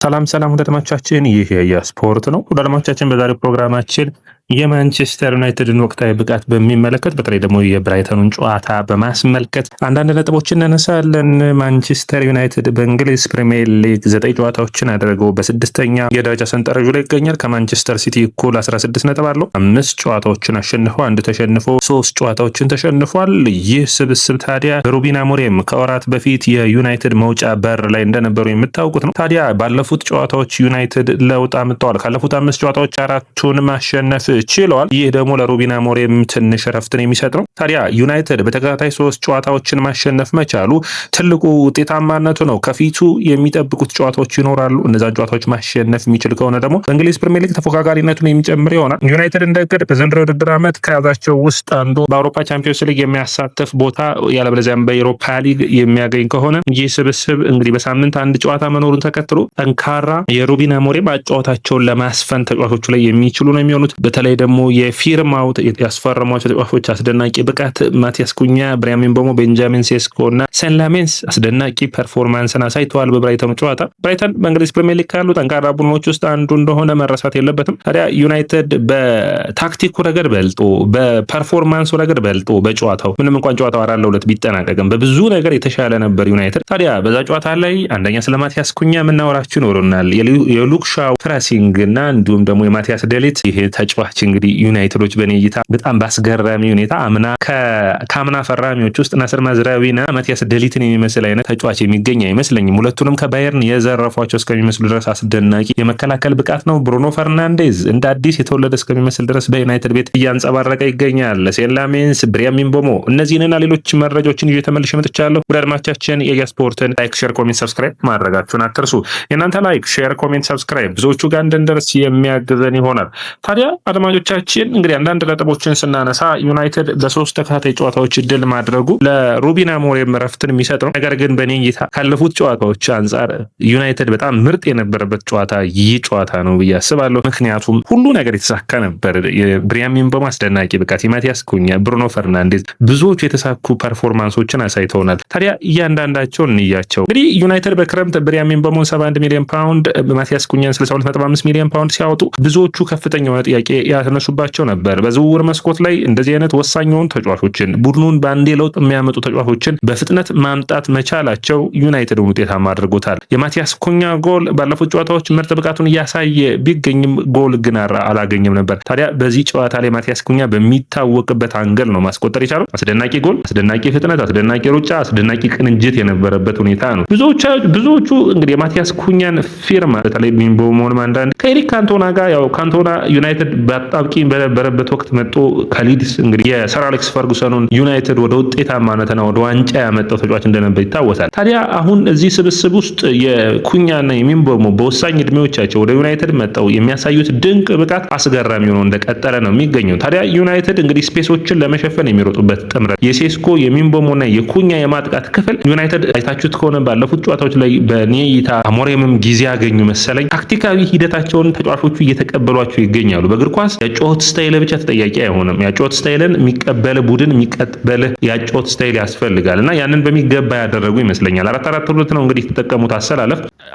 ሰላም ወዳጆቻችን፣ ይህ የስፖርት ነው። ወዳጆቻችን በዛሬው ፕሮግራማችን የማንቸስተር ዩናይትድን ወቅታዊ ብቃት በሚመለከት በተለይ ደግሞ የብራይተኑን ጨዋታ በማስመልከት አንዳንድ ነጥቦችን እናነሳለን። ማንቸስተር ዩናይትድ በእንግሊዝ ፕሪሚየር ሊግ 9 ጨዋታዎችን አድርጎ በስድስተኛ የደረጃ ሰንጠረዡ ላይ ይገኛል። ከማንቸስተር ሲቲ እኩል 16 ነጥብ አለው። 5 ጨዋታዎችን አሸንፎ 1 ተሸንፎ 3 ጨዋታዎችን ተሸንፏል። ይህ ስብስብ ታዲያ በሩበን አሞሪም ከወራት በፊት የዩናይትድ መውጫ በር ላይ እንደነበሩ የምታውቁት ነው። ታዲያ ባለፉት ጨዋታዎች ዩናይትድ ለውጥ አምጥተዋል። ካለፉት 5 ጨዋታዎች 4ቱን ማሸነፍ ችለዋል። ይህ ደግሞ ለሩበን አሞሪም ትንሽ ረፍትን የሚሰጥ ነው። ታዲያ ዩናይትድ በተከታታይ 3 ጨዋታዎችን ማሸነፍ መቻሉ ትልቁ ውጤታማነቱ ነው። ከፊቱ የሚጠብቁት ጨዋታዎች ይኖራሉ። እነዛን ጨዋታዎች ማሸነፍ የሚችል ከሆነ ደግሞ በእንግሊዝ ፕሪሚየር ሊግ ተፎካካሪነቱን የሚጨምር ይሆናል። ዩናይትድ እንደ እቅድ በዘንድሮው ውድድር ዓመት ከያዛቸው ውስጥ አንዱ በአውሮፓ ቻምፒዮንስ ሊግ የሚያሳትፍ ቦታ ያለበለዚያም በኤሮፓ ሊግ የሚያገኝ ከሆነ ይህ ስብስብ እንግዲህ በሳምንት 1 ጨዋታ መኖሩን ተከትሎ ጠንካራ የሩበን አሞሪም አጨዋወታቸውን ለማስፈን ተጫዋቾቹ ላይ የሚችሉ ነው የሚሆኑት። በተለይ ደግሞ የፊርማው ያስፈረሟቸው ተጫዋቾች አስደናቂ ብቃት ማቲያስ ኩኛ፣ ብሪያን ምቤሞ፣ ቤንጃሚን ሴስኮ እና ሴን ላሜንስ አስደናቂ ፐርፎርማንስን አሳይተዋል። በብራይተኑ ጨዋታ ብራይተን በእንግሊዝ ፕሪሚየር ሊግ ካሉ ጠንካራ ቡድኖች ውስጥ አንዱ እንደሆነ መረሳት የለበትም። ታዲያ ዩናይትድ በታክቲኩ ረገድ በልጦ በፐርፎርማንሱ ረገድ በልጦ በጨዋታው ምንም እንኳን ጨዋታው 4-2 ቢጠናቀቅም በብዙ ነገር የተሻለ ነበር ዩናይትድ። ታዲያ በዛ ጨዋታ ላይ አንደኛ ስለ ማቲያስ ኩኛ የምናወራችሁ ይኖሩናል። የሉክ ሻው ፕሬሲንግ እና እንዲሁም ደግሞ የማቲያስ ዴሊት ይሄ ተጫዋች እንግዲህ ዩናይትዶች በኔ እይታ በጣም ባስገራሚ ሁኔታ ከአምና ፈራሚዎች ውስጥ ናስር ማዝራዊና ማቲያስ ዴሊትን የሚመስል አይነት ተጫዋች የሚገኝ አይመስለኝም። ሁለቱንም ከባየርን የዘረፏቸው እስከሚመስሉ ድረስ አስደናቂ የመከላከል ብቃት ነው። ብሩኖ ፈርናንዴዝ እንደ አዲስ የተወለደ እስከሚመስል ድረስ በዩናይትድ ቤት እያንጸባረቀ ይገኛል። ሴን ላሜንስ፣ ብሪያን ምቤሞ እነዚህንና ሌሎች መረጃዎችን ይዤ ተመልሼ መጥቻለሁ። ወደ አድማቻችን የስፖርትን ላይክ፣ ሼር፣ ኮሜንት፣ ሰብስክራይብ ማድረጋችሁን አትርሱ። የእናንተ ላይክ፣ ሼር፣ ኮሜንት፣ ሰብስክራይብ ብዙዎቹ ጋር እንድንደርስ የሚያግዘን ይሆናል። ታዲያ አድማጮቻችን እንግዲህ አንዳንድ ነጥቦችን ስናነሳ ዩናይትድ በ3 ተከታታይ ጨዋታዎች ድል ማድረጉ ለሩበን አሞሪም ረፍትን የሚሰጥ ነው። ነገር ግን በኔ እይታ ካለፉት ጨዋታዎች አንጻር ዩናይትድ በጣም ምርጥ የነበረበት ጨዋታ ይህ ጨዋታ ነው ብዬ አስባለሁ። ምክንያቱም ሁሉ ነገር የተሳካ ነበር። ብሪያን ምቤሞ አስደናቂ ብቃት፣ የማቲያስ ኩኛ፣ ብሩኖ ፈርናንዴዝ ብዙዎቹ የተሳኩ ፐርፎርማንሶችን አሳይተውናል። ታዲያ እያንዳንዳቸውን እንያቸው። እንግዲህ ዩናይትድ በክረምት ብሪያን ምቤሞን 71 ሚሊዮን ፓውንድ፣ ማቲያስ ኩኛን 62.5 ሚሊዮን ፓውንድ ሲያወጡ ብዙዎቹ ከፍተኛ የሆነ ጥያቄ ያነሱባቸው ነበር። በዝውውር መስኮት ላይ እንደዚህ አይነት ወሳኝ የሆኑ ተጫዋቾችን ቡድኑን በአንዴ ለውጥ የሚያመጡ ተጫዋቾችን በፍጥነት ማምጣት መቻላቸው ዩናይትድን ውጤታማ አድርጎታል። የማቲያስ ኩኛ ጎል ባለፉት ጨዋታዎች ምርጥ ብቃቱን እያሳየ ቢገኝም ጎል ግን አላገኘም ነበር። ታዲያ በዚህ ጨዋታ ላይ ማቲያስ ኩኛ በሚታወቅበት አንገል ነው ማስቆጠር የቻለው። አስደናቂ ጎል፣ አስደናቂ ፍጥነት፣ አስደናቂ ሩጫ፣ አስደናቂ ቅንጅት የነበረበት ሁኔታ ነው። ብዙዎቹ እንግዲህ የማቲያስ ኩኛን ፊርማ በተለይ ምቤሞን አንዳንድ ከኤሪክ ካንቶና ጋር ያው ካንቶና ዩናይትድ በአጣብቂኝ በነበረበት ወቅት መጥቶ ከሊድስ እንግዲህ የሰር አሌክስ ፈርጉሰኑን ዩናይትድ ወደ ውጤታማነትና ወደ ዋንጫ ያመጣው ተጫዋች እንደነበር ይታወሳል። ታዲያ አሁን እዚህ ስብስብ ውስጥ የኩኛና የምቤሞ በወሳኝ እድሜዎቻቸው ወደ ዩናይትድ መጣው የሚያሳዩት ድንቅ ብቃት አስገራሚ ሆኖ እንደቀጠለ ነው የሚገኘው። ታዲያ ዩናይትድ እንግዲህ ስፔሶችን ለመሸፈን የሚሮጡበት ጥምረት የሴስኮ የምቤሞና የኩኛ የማጥቃት ክፍል ዩናይትድ አይታችሁት ከሆነ ባለፉት ጨዋታዎች ላይ በኔ እይታ አሞሪምም ጊዜ ያገኙ መሰለኝ ታክቲካዊ ሂደታቸውን ተጫዋቾቹ እየተቀበሏቸው ይገኛሉ። በእግር ኳስ የጨዋታ ስታይል ብቻ ተጠያቂ አይሆንም። የጨዋታ ስታይልን የሚቀበል ቡድን የሚቀበል የጨዋታ ስታይል ያስፈልጋል እና ያንን በሚገባ ያደረጉ ይመስለኛል። 4-4-2 ነው እንግዲህ የተጠቀሙት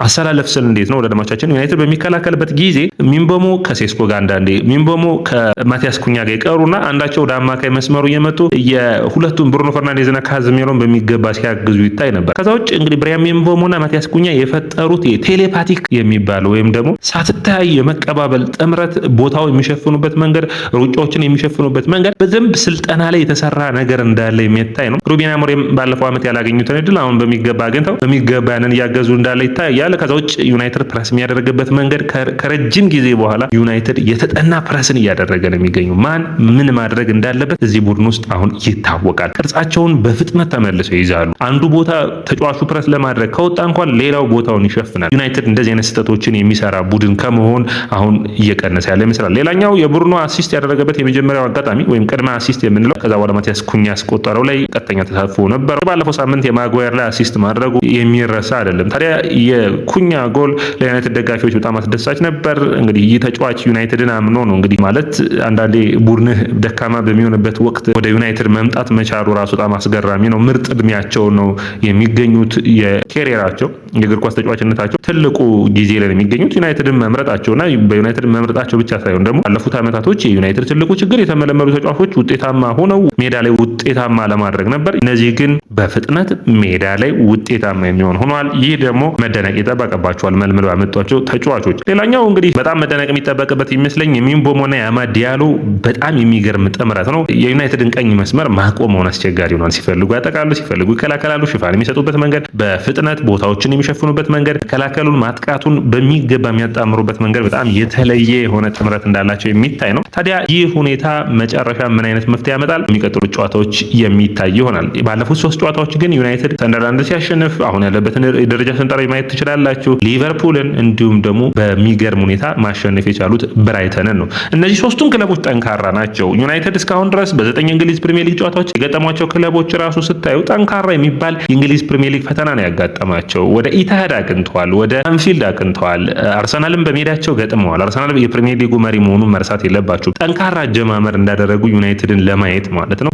አሰላለፍ ስል እንዴት ነው ወዳጆቻችን? ዩናይትድ በሚከላከልበት ጊዜ ምቤሞ ከሴስኮ ጋር አንዳንዴ ምቤሞ ከማቲያስ ኩኛ ጋር ይቀሩና አንዳቸው ወደ አማካይ መስመሩ እየመጡ የሁለቱም ብሩኖ ፈርናንዴዝና ካዝሜሮን በሚገባ ሲያግዙ ይታይ ነበር። ከዛ ውጭ እንግዲህ ብሪያን ምቤሞና ማቲያስ ኩኛ የፈጠሩት የቴሌፓቲክ የሚባለው ወይም ደግሞ ሳትታይ የመቀባበል ጥምረት ቦታው የሚሸፍኑበት መንገድ፣ ሩጫዎችን የሚሸፍኑበት መንገድ በደንብ ስልጠና ላይ የተሰራ ነገር እንዳለ የሚታይ ነው። ሩበን አሞሪም ባለፈው ዓመት ያላገኙትን እድል አሁን በሚገባ አግኝተው በሚገባ ያንን እያገዙ እንዳለ ይታያል። ከዛ ውጭ ዩናይትድ ፕረስ የሚያደርግበት መንገድ ከረጅም ጊዜ በኋላ ዩናይትድ የተጠና ፕረስን እያደረገ ነው የሚገኘው። ማን ምን ማድረግ እንዳለበት እዚህ ቡድን ውስጥ አሁን ይታወቃል። ቅርጻቸውን በፍጥነት ተመልሰው ይይዛሉ። አንዱ ቦታ ተጫዋቹ ፕረስ ለማድረግ ከወጣ እንኳን ሌላው ቦታውን ይሸፍናል። ዩናይትድ እንደዚህ አይነት ስህተቶችን የሚሰራ ቡድን ከመሆን አሁን እየቀነሰ ያለ ይመስላል። ሌላኛው ሌላኛው የብሩኖ አሲስት ያደረገበት የመጀመሪያው አጋጣሚ ወይም ቅድመ አሲስት የምንለው ከዛ በኋላ ማቲያስ ኩኛ ያስቆጠረው ላይ ቀጥተኛ ተሳትፎ ነበር። ባለፈው ሳምንት የማጓየር ላይ አሲስት ማድረጉ የሚረሳ አይደለም። ታዲያ የኩኛ ጎል ለዩናይትድ ደጋፊዎች በጣም አስደሳች ነበር። እንግዲህ ይህ ተጫዋች ዩናይትድን አምኖ ነው እንግዲህ ማለት አንዳንዴ ቡድንህ ደካማ በሚሆንበት ወቅት ወደ ዩናይትድ መምጣት መቻሉ ራሱ በጣም አስገራሚ ነው። ምርጥ እድሜያቸው ነው የሚገኙት። የኬሪየራቸው የእግር ኳስ ተጫዋችነታቸው ትልቁ ጊዜ ላይ ነው የሚገኙት። ዩናይትድን መምረጣቸውና በዩናይትድ መምረጣቸው ብቻ ሳይሆን ደግሞ ባለፉት ዓመታቶች የዩናይትድ ትልቁ ችግር የተመለመሉ ተጫዋቾች ውጤታማ ሆነው ሜዳ ላይ ውጤታማ ለማድረግ ነበር። እነዚህ ግን በፍጥነት ሜዳ ላይ ውጤታማ የሚሆን ሆኗል። ይህ ደግሞ መደነቅ ይጠበቅባቸዋል መልምለው ያመጧቸው ተጫዋቾች። ሌላኛው እንግዲህ በጣም መደነቅ የሚጠበቅበት ይመስለኝ የሚንቦሞና የአማድ ዲያሎ በጣም የሚገርም ጥምረት ነው። የዩናይትድን ቀኝ መስመር ማቆመውን አስቸጋሪ ሆኗል። ሲፈልጉ ያጠቃሉ፣ ሲፈልጉ ይከላከላሉ። ሽፋን የሚሰጡበት መንገድ፣ በፍጥነት ቦታዎችን የሚሸፍኑበት መንገድ፣ ከላከሉን ማጥቃቱን በሚገባ የሚያጣምሩበት መንገድ በጣም የተለየ የሆነ ጥምረት እንዳላቸው የሚታይ ነው። ታዲያ ይህ ሁኔታ መጨረሻ ምን አይነት መፍትሄ ያመጣል የሚቀጥሉት ጨዋታዎች የሚታይ ይሆናል። ባለፉት 3 ጨዋታዎች ግን ዩናይትድ ሰንደርላንድ ሲያሸንፍ አሁን ያለበትን የደረጃ ሰንጠረዥ ማየት ትችላላችሁ። ሊቨርፑልን እንዲሁም ደግሞ በሚገርም ሁኔታ ማሸነፍ የቻሉት ብራይተንን ነው። እነዚህ 3ቱም ክለቦች ጠንካራ ናቸው። ዩናይትድ እስካሁን ድረስ በ9 እንግሊዝ ፕሪሚየር ሊግ ጨዋታዎች የገጠሟቸው ክለቦች ራሱ ስታዩ ጠንካራ የሚባል የእንግሊዝ ፕሪሚየር ሊግ ፈተና ነው ያጋጠማቸው። ወደ ኢትሃድ አቅንተዋል፣ ወደ አንፊልድ አቅንተዋል። አርሰናልም በሜዳቸው ገጥመዋል። አርሰናል የፕሪሚየር ሊጉ መሪ መሆኑን መርሳት የለባቸው። ጠንካራ አጀማመር እንዳደረጉ ዩናይትድን ለማየት ማለት ነው።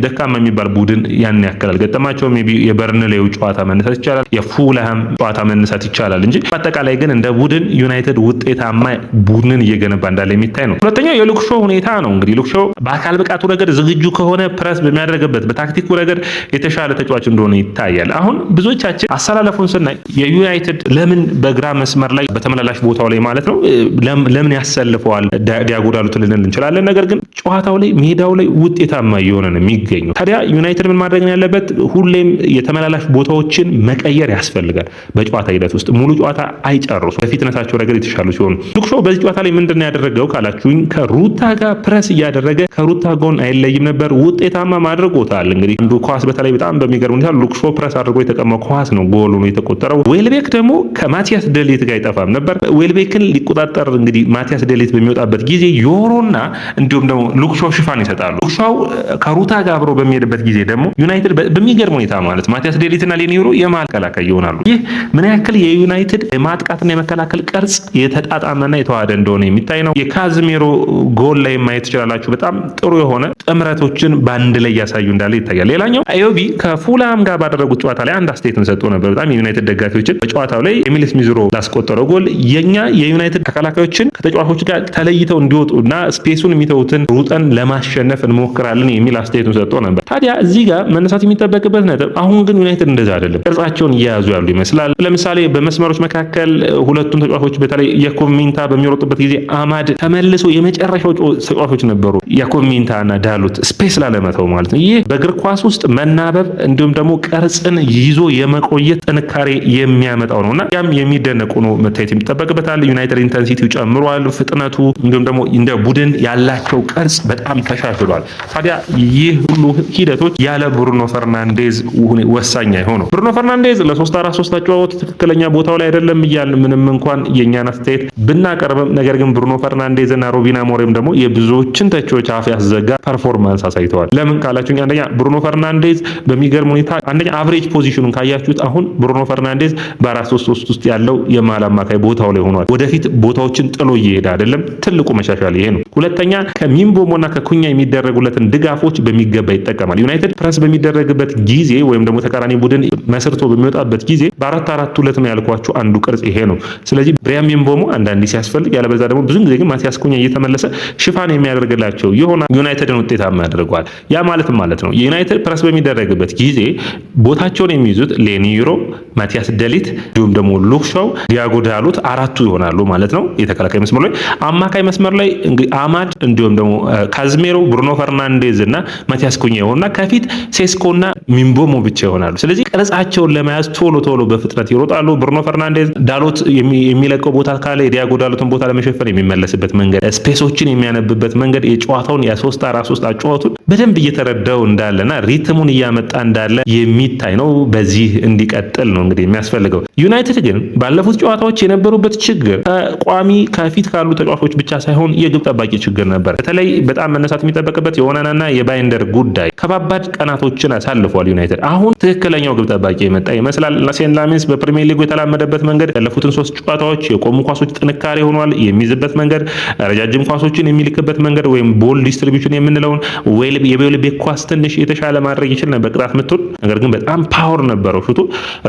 ደካማ የሚባል ቡድን ያን ያክል አልገጠማቸውም። የበርንሌው ጨዋታ መነሳት ይቻላል፣ የፉልሃም ጨዋታ መነሳት ይቻላል እንጂ በአጠቃላይ ግን እንደ ቡድን ዩናይትድ ውጤታማ ቡድንን እየገነባ እንዳለ የሚታይ ነው። ሁለተኛው የሉክሾ ሁኔታ ነው። እንግዲህ ሉክሾ በአካል ብቃቱ ረገድ ዝግጁ ከሆነ ፕረስ በሚያደርግበት በታክቲኩ ረገድ የተሻለ ተጫዋች እንደሆነ ይታያል። አሁን ብዙዎቻችን አሰላለፉን ስናይ የዩናይትድ ለምን በግራ መስመር ላይ በተመላላሽ ቦታው ላይ ማለት ነው ለምን ያሰልፈዋል ዲያጎ ዳሎት ልንል እንችላለን። ነገር ግን ጨዋታው ላይ ሜዳው ላይ ውጤታማ እየሆነ ነው የሚገኘው። ታዲያ ዩናይትድ ምን ማድረግ ነው ያለበት? ሁሌም የተመላላሽ ቦታዎችን መቀየር ያስፈልጋል። በጨዋታ ሂደት ውስጥ ሙሉ ጨዋታ አይጨርሱ በፊትነታቸው ረገድ የተሻሉ ሲሆኑ ሉክሾ በዚህ ጨዋታ ላይ ምንድነው ያደረገው ካላችሁኝ ከሩታ ጋር ፕረስ እያደረገ ከሩታ ጎን አይለይም ነበር። ውጤታማ ማድረጎታል። እንግዲህ አንዱ ኳስ በተለይ በጣም በሚገርም ሁኔታ ሉክሾ ፕረስ አድርጎ የተቀመው ኳስ ነው ጎሉ ነው የተቆጠረው። ዌልቤክ ደግሞ ከማቲያስ ደሊት ጋር አይጠፋም ነበር። ዌልቤክን ሊቆጣጠር እንግዲህ ማቲያስ ደሊት በሚወጣበት ጊዜ ዮሮና እንዲሁም ደግሞ ሉክሾ ሽፋን ይሰጣሉ። ሉክሾው ከሩታ ጋር አብሮ በሚሄድበት ጊዜ ደግሞ ዩናይትድ በሚገርም ሁኔታ ማለት ማቲያስ ደሊትና ሌኒሮ የመሃል ተከላካይ ይሆናሉ። ይህ ምን ያክል የዩናይትድ የማጥቃትና የመከላከል ቅርጽ የተጣጣመና የተዋሃደ እንደሆነ የሚታይ ነው። የካዝሜሮ ጎል ላይ ማየት ትችላላችሁ። በጣም ጥሩ የሆነ ጥምረቶችን በአንድ ላይ ያሳዩ እንዳለ ይታያል። ሌላኛው አዮቢ ከፉልሃም ጋር ባደረጉት ጨዋታ ላይ አንድ አስተያየትን ሰጥቶ ነበር። በጣም የዩናይትድ ደጋፊዎችን በጨዋታው ላይ ኤሚል ስሚዝሮ ላስቆጠረው ጎል የዩናይትድ ተከላካዮችን ከተጫዋቾች ጋር ተለይተው እንዲወጡና ስፔሱን የሚተውትን ሩጠን ለማሸነፍ እንሞክራለን የሚል አስተያየቱን ሰጥቶ ነበር። ታዲያ እዚህ ጋር መነሳት የሚጠበቅበት ነጥብ አሁን ግን ዩናይትድ እንደዛ አይደለም። ቅርጻቸውን እየያዙ ያሉ ይመስላል። ለምሳሌ በመስመሮች መካከል ሁለቱም ተጫዋቾች በተለይ ያኮብ ሚንታ በሚሮጡበት ጊዜ አማድ ተመልሶ የመጨረሻው ተጫዋቾች ነበሩ። ያኮብ ሚንታና ዳሎት ስፔስ ላለመተው ማለት ነው። ይህ በእግር ኳስ ውስጥ መናበብ እንዲሁም ደግሞ ቅርጽን ይዞ የመቆየት ጥንካሬ የሚያመጣው ነውና ያም የሚደነቁ ነው መታየት የሚጠበቅበታል። ዩናይትድ ኢንተንሲቲው ጨምሯል፣ ፍጥነቱ እንዲሁም ደግሞ እንደ ቡድን ያላቸው ቅርጽ በጣም ተሻሽሏል። ታዲያ ይህ ሁሉ ሂደቶች ያለ ብሩኖ ፈርናንዴዝ ወሳኝ አይሆኑ። ብሩኖ ፈርናንዴዝ ለ3-4-3 አጨዋወት ትክክለኛ ቦታው ላይ አይደለም እያልን ምንም እንኳን የኛን አስተያየት ብናቀርብም ነገር ግን ብሩኖ ፈርናንዴዝ እና ሮቢን አሞሪም ደግሞ የብዙዎችን ተቾች አፍ ያስዘጋ ፐርፎርማንስ አሳይተዋል። ለምን ካላችሁኝ አንደኛ ብሩኖ ፈርናንዴዝ በሚገርም ሁኔታ አንደኛ አቨሬጅ ፖዚሽኑን ካያችሁት አሁን ብሩኖ ፈርናንዴዝ በ4-3-3 ውስጥ ያለው የመሃል አማካይ ቦታው ላይ ሆኗል። ወደፊት ቦታዎችን ጥሎ እየሄደ አይደለም። ትልቁ መሻሻል ይሄ ነው። ሁለተኛ ከሚንቦሞና ከኩኛ የሚደረጉለትን ድጋፎች በሚገባ ይጠቀማል። ዩናይትድ ፕረስ በሚደረግበት ጊዜ ወይም ደግሞ ተቃራኒ ቡድን መስርቶ በሚወጣበት ጊዜ በ4-4-2 ነው ያልኳችሁ አንዱ ቅርጽ ይሄ ነው። ስለዚህ ብሪያን ሚንቦሞ አንዳንዴ ሲያስፈልግ ያለበዛ ደግሞ ብዙ ጊዜ ግን ማቲያስ ኩኛ እየተመለሰ ሽፋን የሚያደርግላቸው ይሆናል። ዩናይትድን ውጤታማ ያደርገዋል። ያ ማለትም ማለት ነው የዩናይትድ ፕረስ በሚደረግበት ጊዜ ቦታቸውን የሚይዙት ሌኒሮ፣ ማቲያስ ደሊት እንዲሁም ደግሞ ሉክሾው፣ ዲያጎ ዳሎት አራቱ ይሆናሉ ማለት ነው። የተከላካይ መስመር ላይ አማካይ መስመር ላይ እንግዲህ አማድ እንዲሁም ደግሞ ካዝሜሮ፣ ብሩኖ ፈርናንዴዝ እና ማቲያስ ኩኛ ይሆንና ከፊት ሴስኮና ሚንቦሞ ብቻ ይሆናሉ። ስለዚህ ቅርጻቸውን ለመያዝ ቶሎ በፍጥነት ይሮጣሉ። ብሩኖ ፈርናንዴዝ ዳሎት የሚለቀው ቦታ ካለ የዲያጎ ዳሎትን ቦታ ለመሸፈን የሚመለስበት መንገድ፣ ስፔሶችን የሚያነብበት መንገድ የጨዋታውን የ3-4-3 አጨዋወቱን በደንብ እየተረዳው እንዳለና ሪትሙን እያመጣ እንዳለ የሚታይ ነው። በዚህ እንዲቀጥል ነው እንግዲህ የሚያስፈልገው። ዩናይትድ ግን ባለፉት ጨዋታዎች የነበሩበት ችግር ቋሚ ከፊት ካሉ ተጫዋቾች ብቻ ሳይሆን ሳይሆን የግብ ጠባቂ ችግር ነበር። በተለይ በጣም መነሳት የሚጠበቅበት የኦናናና የባይንደር ጉዳይ። ከባባድ ቀናቶችን አሳልፏል ዩናይትድ። አሁን ትክክለኛው ግብ ጠባቂ የመጣ ይመስላል። ሴን ላሜንስ በፕሪሚየር ሊጉ የተላመደበት መንገድ ያለፉትን 3 ጨዋታዎች የቆሙ ኳሶች ጥንካሬ ሆኗል። የሚይዝበት መንገድ፣ ረጃጅም ኳሶችን የሚልክበት መንገድ ወይም ቦል ዲስትሪቢዩሽን የምንለውን የዌልቤክ ኳስ ትንሽ የተሻለ ማድረግ ይችል ነበር ቅጣት ምቱን። ነገር ግን በጣም ፓወር ነበረው ሹቱ።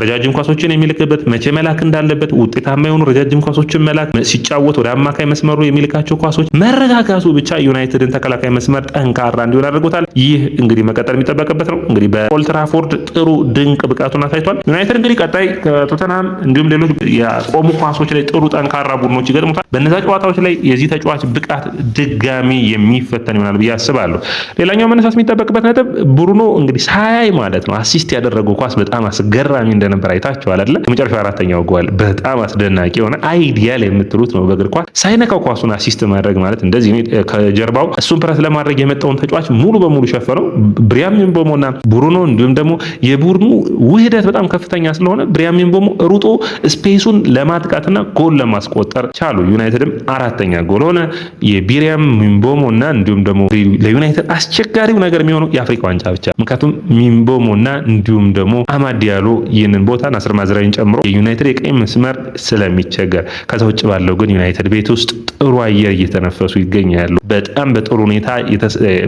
ረጃጅም ኳሶችን የሚልክበት፣ መቼ መላክ እንዳለበት፣ ውጤታማ የሆኑ ረጃጅም ኳሶችን መላክ፣ ሲጫወት ወደ አማካይ መስመሩ የሚልካቸው ኳሶች መረጋጋቱ ብቻ ዩናይትድን ተከላካይ መስመር ጠንካራ እንዲሆን አድርጎታል። ይህ እንግዲህ መቀጠል የሚጠበቅበት ነው። እንግዲህ በኦልድ ትራፎርድ ጥሩ ድንቅ ብቃቱን አሳይቷል። ዩናይትድ እንግዲህ ቀጣይ ከቶተንሃም እንዲሁም ሌሎች የቆሙ ኳሶች ላይ ጥሩ ጠንካራ ቡድኖች ይገጥሙታል። በእነዛ ጨዋታዎች ላይ የዚህ ተጫዋች ብቃት ድጋሚ የሚፈተን ይሆናል ብዬ አስባለሁ። ሌላኛው መነሳት የሚጠበቅበት ነጥብ ብሩኖ እንግዲህ ሳያይ ማለት ነው አሲስት ያደረገው ኳስ በጣም አስገራሚ እንደነበር አይታችኋል አይደል? የመጨረሻው 4ኛው ጎል በጣም አስደናቂ የሆነ አይዲያል የምትሉት ነው። በእግር ኳስ ሳይነካው ኳሱን አሲስት ማድረግ ማለት እንደዚህ ከጀርባው እሱን ፕረስ ለማድረግ የመጣውን ተጫዋች ሙሉ በሙሉ ሸፈነው። ብሪያም ምቤሞና ብሩኖ እንዲሁም ደግሞ የቡድኑ ውህደት በጣም ከፍተኛ ስለሆነ ብሪያም ምቤሞ ሩጦ ስፔሱን ለማጥቃትና ጎል ለማስቆጠር ቻሉ። ዩናይትድም 4ኛ ጎል ሆነ። የብሪያም ምቤሞና እንዲሁም ደግሞ ለዩናይትድ አስቸጋሪው ነገር የሚሆነው የአፍሪካ ዋንጫ ብቻ። ምክንያቱም ምቤሞና እንዲሁም ደግሞ አማድ ዲያሎ ይህንን ቦታ ናስር ማዝራዊን ጨምሮ የዩናይትድ የቀኝ መስመር ስለሚቸገር፣ ከዛ ውጭ ባለው ግን ዩናይትድ ቤት ውስጥ ጥሩ አየር እየተነፈሱ ይገኛሉ። በጣም በጥሩ ሁኔታ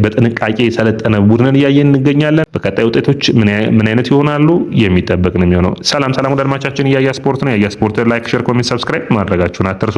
በጥንቃቄ የሰለጠነ ቡድንን እያየን እንገኛለን። በቀጣይ ውጤቶች ምን አይነት ይሆናሉ የሚጠበቅ ነው የሚሆነው። ሰላም ወደ አድማቻችን፣ ያያ ስፖርት ነው። ያያ ስፖርት ላይክ፣ ሼር፣ ኮሜንት፣ ሰብስክራይብ ማድረጋችሁን አትርሱ።